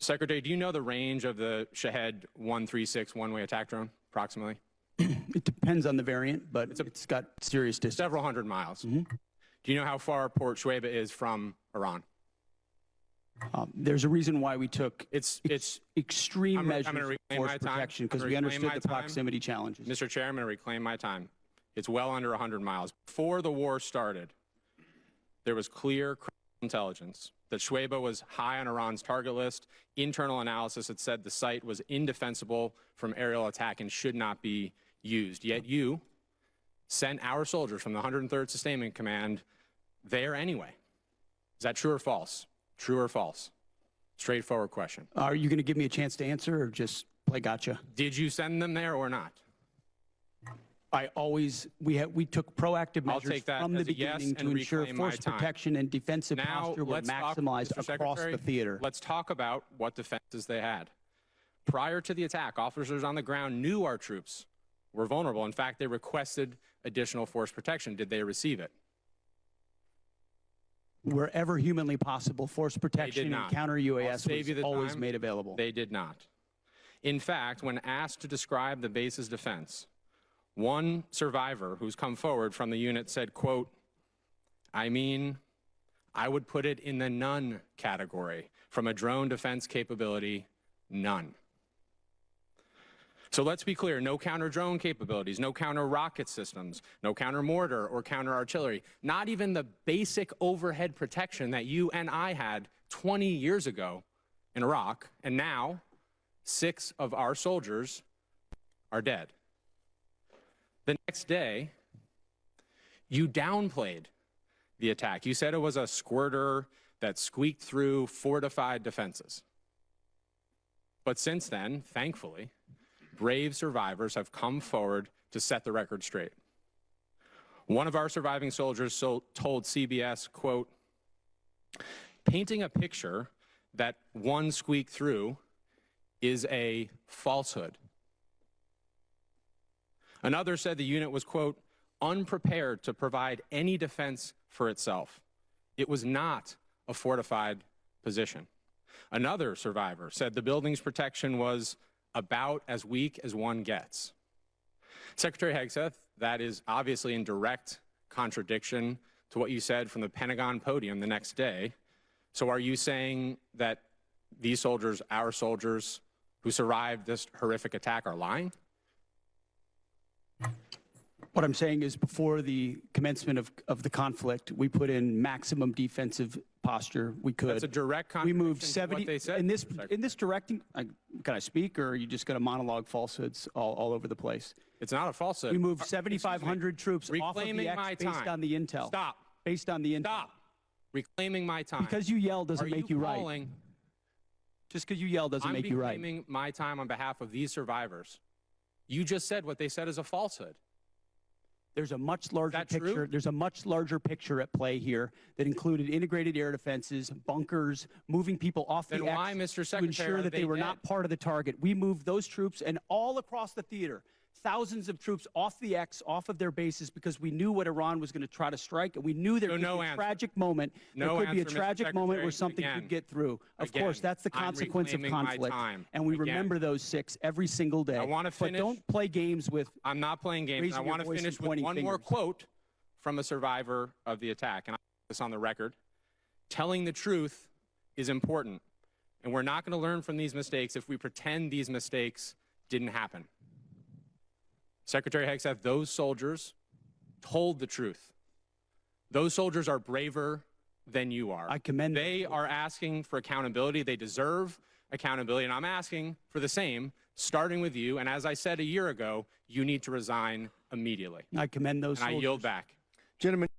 Secretary, do you know the range of the Shahed 136 one-way attack drone, approximately? It depends on the variant, but it's got serious distance. Several hundred miles. Do you know how far Port Shuaibah is from Iran? There's a reason why we took extreme measures for force protection, because we understood the proximity challenges. Mr. Chair, I'm going to reclaim my time. It's well under 100 miles. Before the war started, there was clear intelligence that Shuaibah was high on Iran's target list. Internal analysis had said the site was indefensible from aerial attack and should not be used. Yet you sent our soldiers from the 103rd Sustainment Command there anyway. Is that true or false? True or false? Straightforward question. Are you going to give me a chance to answer or just play gotcha? Did you send them there or not? We took proactive measures from the beginning to ensure force protection and defensive posture were maximized across the theater. Let's talk about what defenses they had. Prior to the attack, officers on the ground knew our troops were vulnerable. In fact, they requested additional force protection. Did they receive it? Wherever humanly possible, force protection and counter-UAS was always made available. They did not. In fact, when asked to describe the base's defense, one survivor who's come forward from the unit said, quote, I would put it in the none category. From a drone defense capability, none. So let's be clear, no counter-drone capabilities, no counter-rocket systems, no counter-mortar or counter-artillery, not even the basic overhead protection that you and I had 20 years ago in Iraq, and now 6 of our soldiers are dead. The next day, you downplayed the attack. You said it was a squirter that squeaked through fortified defenses. But since then, thankfully, brave survivors have come forward to set the record straight. One of our surviving soldiers told CBS, quote, painting a picture that one squeaked through is a falsehood. Another said the unit was, quote, unprepared to provide any defense for itself. It was not a fortified position. Another survivor said the building's protection was about as weak as one gets. Secretary Hegseth, that is obviously in direct contradiction to what you said from the Pentagon podium the next day. So are you saying that these soldiers, our soldiers who survived this horrific attack, are lying? What I'm saying is, before the commencement of the conflict, we put in maximum defensive posture we could. That's a direct contradiction. We moved 70 what they said, in this directing. Can I speak, or are you just going to monologue falsehoods all over the place? It's not a falsehood. We moved 7,500 troops off of the X based on the intel. Stop. Based on the intel. Stop. Reclaiming my time. Because you yell doesn't make you right. Just because you yell doesn't make you right. I'm reclaiming my time on behalf of these survivors. You just said what they said is a falsehood. There's a much larger picture. There's a much larger picture at play here that included integrated air defenses, bunkers, moving people off the X to ensure that they were not part of the target. We moved those troops and all across the theater, thousands of troops off the X, off of their bases, because we knew what Iran was going to try to strike, and we knew there could be a tragic moment. There could be a tragic moment where something could get through. Of course, that's the consequence of conflict, and we remember those 6 every single day. I want to finish. But don't play games with. I'm not playing games. I want to finish with one more quote from a survivor of the attack, and I put this on the record. Telling the truth is important, and we're not going to learn from these mistakes if we pretend these mistakes didn't happen. Secretary Hegseth, those soldiers told the truth. Those soldiers are braver than you are. I commend them. They are asking for accountability. They deserve accountability, and I'm asking for the same, starting with you. And as I said a year ago, you need to resign immediately. I commend those soldiers. And I yield back. Gentlemen.